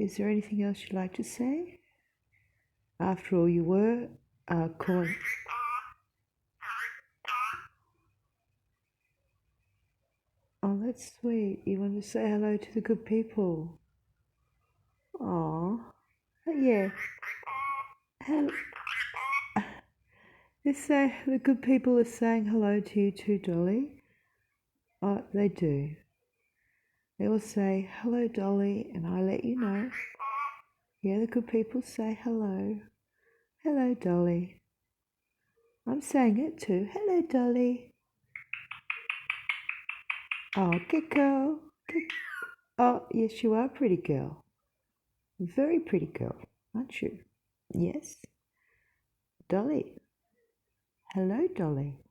Is there anything else you'd like to say? After all, you were calling. Oh, that's sweet. You want to say hello to the good people. Oh, yeah. Hello. They say the good people are saying hello to you too, Dolly. Oh, they do. They will say hello, Dolly, and I let you know. Yeah, the good people say hello. Hello, Dolly. I'm saying it too. Hello, Dolly. Oh, good girl. Good. Oh, yes, you are a pretty girl. Very pretty girl, aren't you? Yes. Dolly. Hello, Dolly.